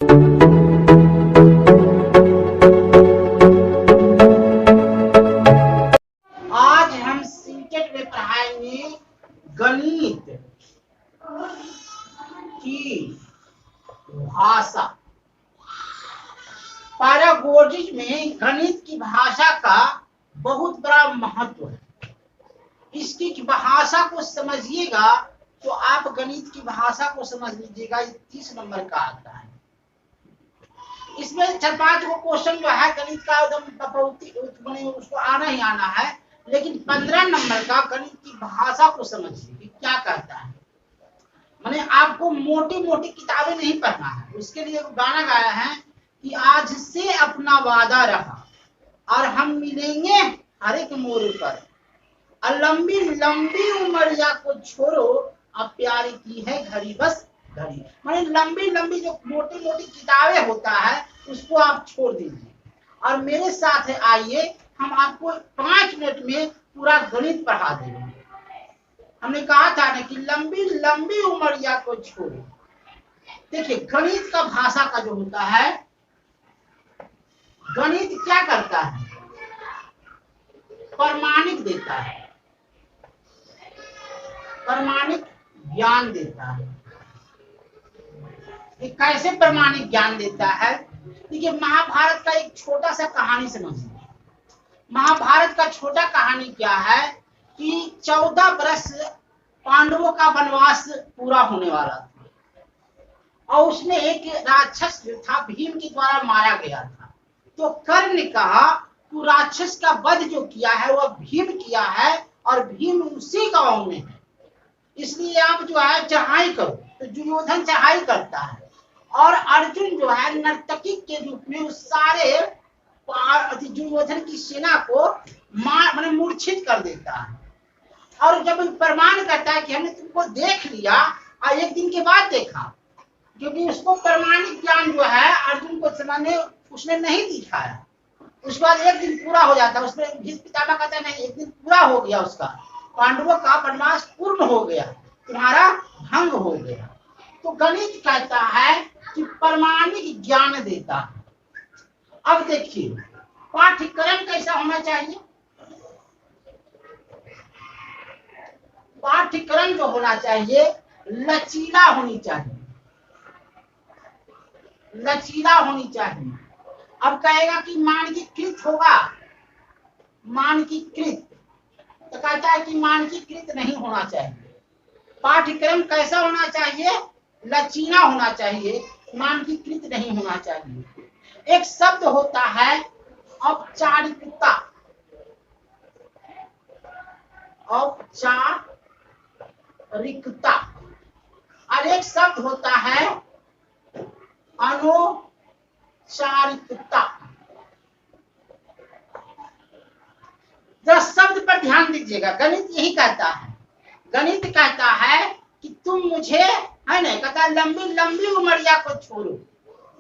आज हम सिंकेट में पढ़ाएंगे गणित की भाषा। पैरागोजिक में गणित की भाषा का बहुत बड़ा महत्व है। इसकी भाषा को समझिएगा तो आप गणित की भाषा को समझ लीजिएगा। 30 नंबर का आता है। इसमें 4-5 को क्वेश्चन जो है गणित का एकदम उसको आना ही आना है, लेकिन 15 नंबर का गणित की भाषा को समझिए कि क्या कहता है। माने आपको मोटी मोटी किताबें नहीं पढ़ना है। उसके लिए गाना गाया है कि आज से अपना वादा रहा और हम मिलेंगे हर एक मोड़ पर, लंबी लंबी उमरिया को छोड़ो, अब प्यार की है घड़ी बस घड़ी। माने लंबी लंबी जो मोटी मोटी किताबें होता है उसको आप छोड़ दीजिए और मेरे साथ आइए। हम आपको 5 मिनट में पूरा गणित पढ़ा देंगे। हमने कहा था ना कि लंबी लंबी उमरिया को छोड़ो। देखिए गणित का भाषा का जो होता है, गणित क्या करता है? प्रमाणिक देता है, प्रमाणिक ज्ञान देता है। ये कैसे प्रमाणिक ज्ञान देता है? देखिए महाभारत का एक छोटा सा कहानी समझिए। महाभारत का छोटा कहानी क्या है कि 14 वर्ष पांडवों का वनवास पूरा होने वाला था और उसमें एक राक्षस जो था भीम के द्वारा मारा गया था। तो कर्ण ने कहा तू राक्षस का वध जो किया है वह भीम किया है और भीम उसी गांव में है, इसलिए आप जो है चढ़ाई करो। तो दुर्योधन चढ़ाई करता है और अर्जुन जो है नर्तकी के रूप में उस सारे दुर्योधन की सेना को माने मूर्छित कर देता है। और जब प्रमाण करता है कि हमने तुमको देख लिया और एक दिन के बाद देखा, क्योंकि उसको प्रमाणिक ज्ञान जो है अर्जुन को समझने उसने नहीं दिखाया। उसके बाद एक दिन पूरा हो जाता है, उसमें भीष्म पितामह कहता है नहीं एक दिन पूरा हो गया, उसका पांडवों का वनवास पूर्ण हो गया, तुम्हारा भंग हो गया। तो गणित कहता है कि प्रमाणिक ज्ञान देता है। अब देखिए पाठ्यक्रम कैसा होना चाहिए? पाठ्यक्रम जो होना चाहिए लचीला होनी चाहिए, लचीला होनी चाहिए। अब कहेगा कि मानकीकृत होगा, मानकीकृत तो कहता है कि मानकीकृत नहीं होना चाहिए। पाठ्यक्रम कैसा होना चाहिए? लचीला होना चाहिए, मानकीकृत नहीं होना चाहिए। एक शब्द होता है औपचारिकता, औपचारिकता, और एक शब्द होता है अनौपचारिकता। जरा शब्द पर ध्यान दीजिएगा। गणित यही कहता है, गणित कहता है कि तुम मुझे है ना, कहता है लंबी लंबी उमरिया को छोड़ो।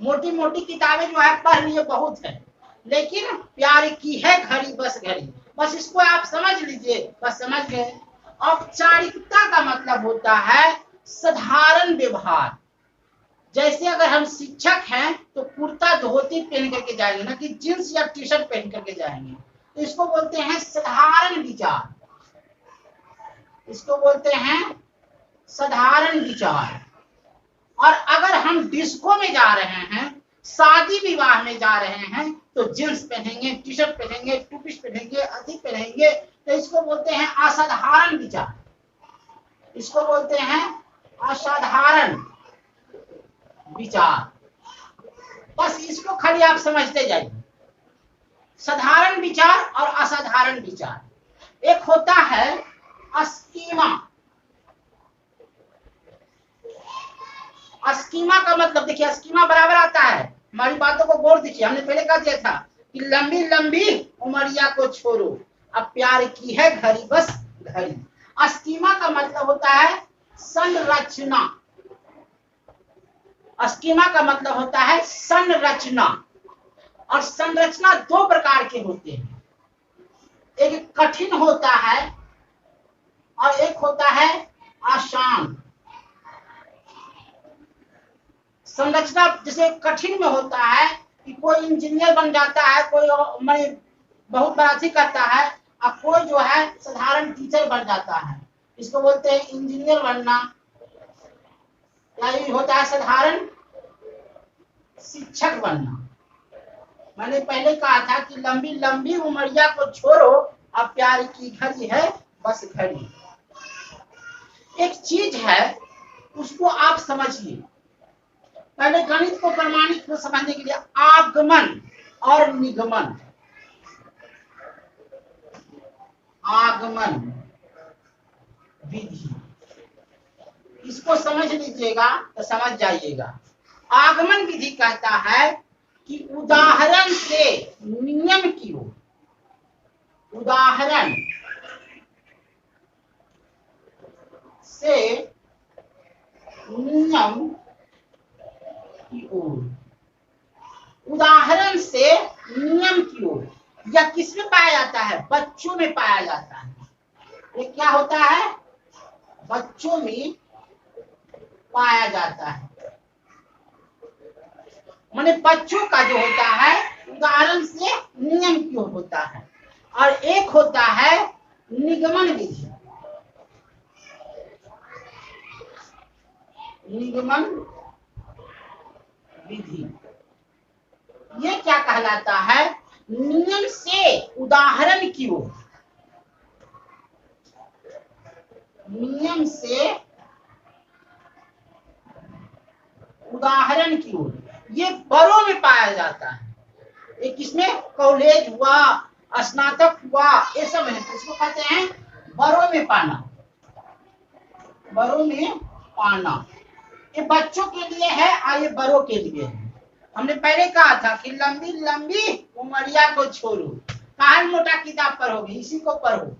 मोटी मोटी किताबें जो है पढ़ लिए बहुत है, लेकिन प्यार की है घड़ी बस घड़ी। बस इसको आप समझ लीजिए, बस समझ गए। औपचारिकता का मतलब होता है साधारण व्यवहार। जैसे अगर हम शिक्षक हैं तो कुर्ता धोती पहन करके जाएंगे, ना कि जींस या टी शर्ट पहन करके जाएंगे। तो इसको बोलते हैं साधारण विचार, इसको बोलते हैं साधारण विचार। और अगर हम डिस्को में जा रहे हैं, शादी विवाह में जा रहे हैं, तो जींस पहनेंगे, टी शर्ट पहनेंगे, टूपी पहनेंगे, अति पहनेंगे, तो इसको बोलते हैं असाधारण विचार, इसको बोलते हैं असाधारण विचार। बस इसको खाली आप समझते जाइए, साधारण विचार और असाधारण विचार। एक होता है स्कीमा। स्कीमा का मतलब देखिए, स्कीमा बराबर आता है, हमारी बातों को गौर देखिए, हमने पहले कह दिया था कि लंबी लंबी उमरिया को छोड़ो, अब प्यार की है घड़ी बस घड़ी। स्कीमा का मतलब होता है संरचना। स्कीमा का मतलब होता है संरचना, और संरचना 2 प्रकार के होते हैं, एक कठिन होता है और एक होता है आसान। संरचना जैसे कठिन में होता है कि कोई इंजीनियर बन जाता है, कोई माने बहुत बड़ा चीज करता है, और कोई जो है साधारण टीचर बन जाता है, इसको बोलते हैं इंजीनियर बनना, या ये होता है साधारण शिक्षक बनना। मैंने पहले कहा था कि लंबी लंबी उमरिया को छोड़ो, अब प्यार की घड़ी है बस घड़ी। एक चीज है उसको आप समझिए। पहले गणित को प्रमाणित को समझने के लिए आगमन और निगमन, आगमन विधि, इसको समझ लीजिएगा तो समझ जाइएगा। आगमन विधि कहता है कि उदाहरण से नियम की ओर, उदाहरण से नियम की ओर, उदाहरण से नियम की ओर। यह किसमें पाया जाता है? बच्चों में पाया जाता है। ये क्या होता है? बच्चों में पाया जाता है। माने बच्चों का जो होता है उदाहरण से नियम की ओर होता है। और एक होता है निगमन विधि, निगमन विधि। ये क्या कहलाता है? नियम से उदाहरण की ओर, नियम से उदाहरण की ओर। ये बड़ों में पाया जाता है। ये किसमें? कॉलेज हुआ, स्नातक हुआ, ये सब है, इसको कहते हैं बड़ों में पाना, बड़ों में पाना। ये बच्चों के लिए है और ये बड़ों के लिए है। हमने पहले कहा था कि लंबी लंबी उमरिया को छोड़ो, कहा मोटा किताब पढ़ोगे, इसी को पढ़ो।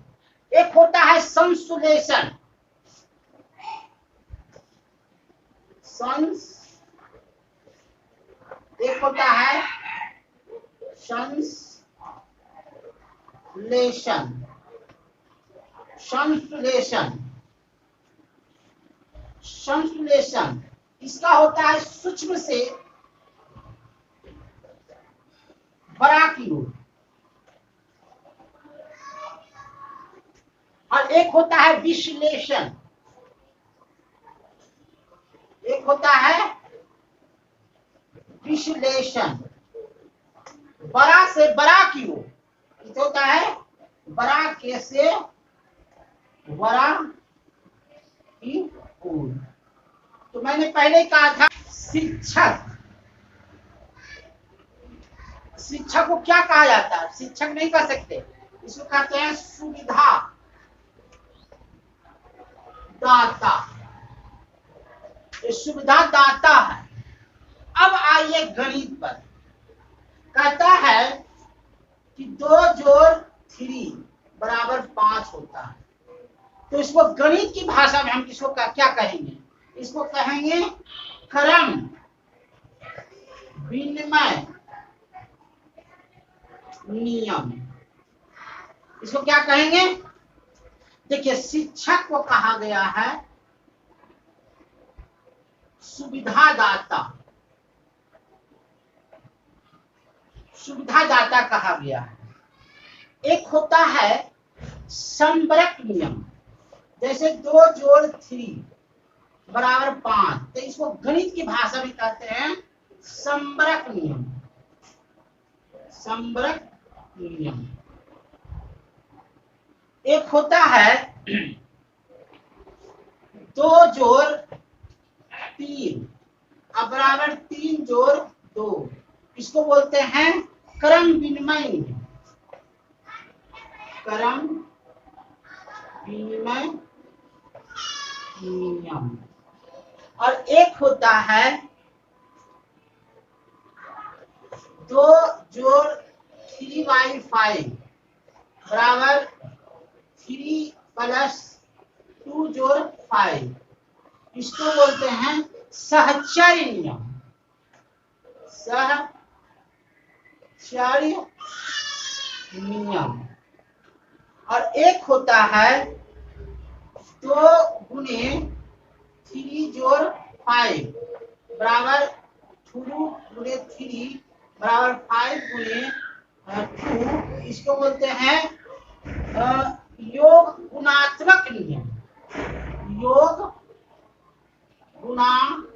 एक होता है संश्लेषण, एक होता है संश्लेषण, संश्लेषण, संश्लेषण। इसका होता है सूक्ष्म से बड़ा की ओर। और एक होता है विश्लेषण, एक होता है विश्लेषण, बड़ा से बड़ा की ओर। ये होता है बड़ा के से बड़ा की ओर। तो मैंने पहले कहा था शिक्षक, शिक्षक को क्या कहा जाता है? शिक्षक नहीं कह सकते, इसको कहते हैं सुविधा दाता। ये सुविधा दाता है। अब आइए गणित पर। कहता है कि 2 जोड़ 3 बराबर 5 होता है। तो इसको गणित की भाषा में हम इसको क्या कहेंगे? इसको कहेंगे क्रम विनिमय नियम। इसको क्या कहेंगे? देखिए, शिक्षक को कहा गया है सुविधादाता, सुविधादाता कहा गया है। एक होता है संबरक नियम, जैसे 2 जोड़ 3 बराबर 5, तो इसको गणित की भाषा में कहते हैं संबरक नियम, संबरक नियम। एक होता है 2 जोड़ 3 बराबर 3 जोड़ 2, इसको बोलते हैं क्रम विनिमय नियम, क्रम विनिमय नियम। और एक होता है 2 जोड़ 3/5 बराबर 3 प्लस 2 जोड़ 5, इसको बोलते हैं सहचर्य नियम, सहचर्य नियम। और एक होता है 2 गुणे 3 जोड़ 5 बराबर 2 गुणे 3 बराबर 5 गुणे 2, इसको बोलते हैं योग गुणात्मक नियम। योग गुणात्मक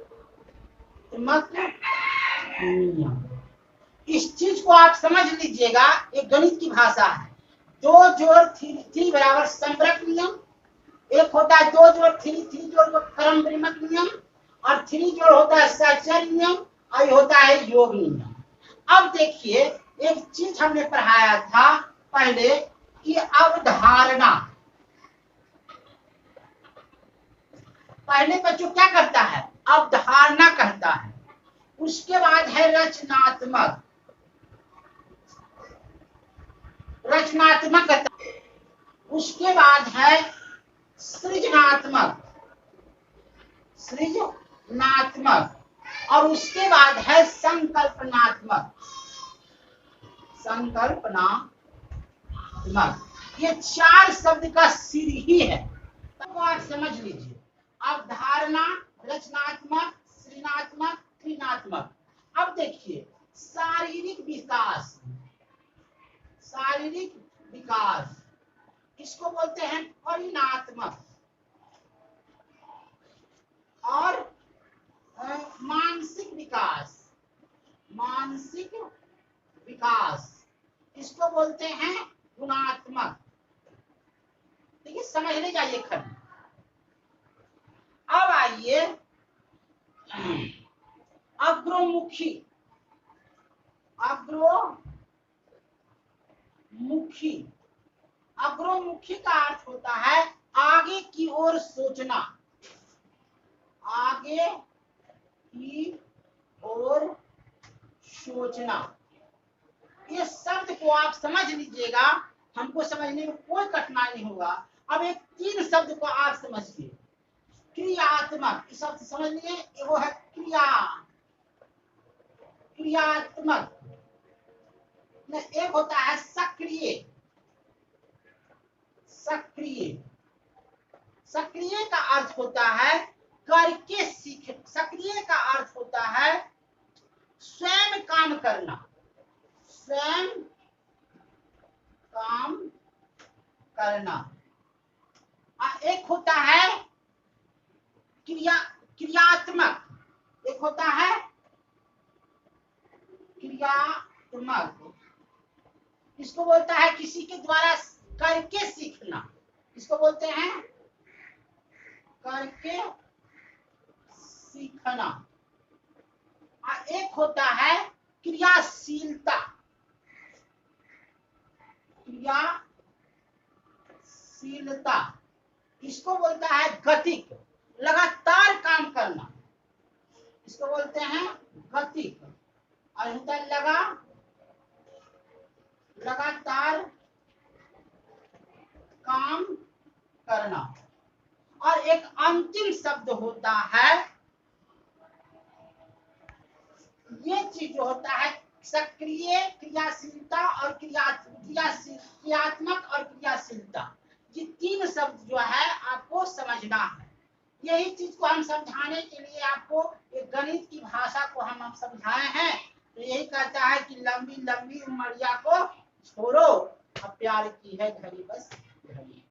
नियम। इस चीज को आप समझ लीजिएगा, एक गणित की भाषा है। 2 जोड़ 3 बराबर संबरक नियम। एक होता है 2 जोड़ 3 जोड़ क्रमबरीमक नियम, और 3 जोड़ होता है सहचर्य नियम, और ये होता है योग नियम। अब देखिए, एक चीज हमने पढ़ाया था पहले कि अवधारणा। पहले बच्चों क्या करता है? अवधारणा कहता है। उसके बाद है रचनात्मक। रचनात्मक कहता है। उसके बाद है सृजनात्मक। सृजनात्मक। और उसके बाद है संकल्पनात्मक। संकल्पनात्मक। ये 4 शब्द का सिर ही है, तब आप समझ लीजिए। अवधारणा, रचनात्मक, सृजनात्मक, क्रियात्मक। अब देखिए, शारीरिक विकास। शारीरिक विकास इसको बोलते हैं परिणात्मक। और मानसिक विकास। मानसिक विकास इसको बोलते हैं गुणात्मक। देखिए, समझने जाइए खंड। अब आइए अग्रोमुखी। अग्रोमुखी। अग्रोमुखी का अर्थ होता है आगे की ओर सोचना। आगे की ओर सोचना। ये शब्द को आप समझ लीजिएगा, हमको समझने में कोई कठिनाई नहीं होगा। अब एक 3 शब्द को आप समझिए। क्रियात्मक, इस शब्द समझ लिए, वो है क्रिया। क्रियात्मक। एक होता है सक्रिय। सक्रिय। सक्रिय का अर्थ होता है करके सीख। सक्रिय का अर्थ होता है स्वयं काम करना। स्वयं काम करना। एक होता है क्रियात्मक। एक होता है क्रियात्मक। इसको बोलता है किसी के द्वारा करके सीखना। इसको बोलते हैं करके सीखना। एक होता है क्रियाशीलता। क्रियाशीलता इसको बोलता है गतिक, लगातार काम करना। इसको बोलते हैं गतिक। और होता है लगातार काम करना। और एक अंतिम शब्द होता है, ये चीज जो होता है सक्रिय, क्रियाशीलता और क्रियात्मक और क्रियाशीलता। ये 3 शब्द जो है आपको समझना है। यही चीज को हम समझाने के लिए आपको एक गणित की भाषा को हम समझाए हैं। तो यही कहता है कि लंबी लंबी उमरिया को छोड़ो, अब प्यार की है घड़ी बस।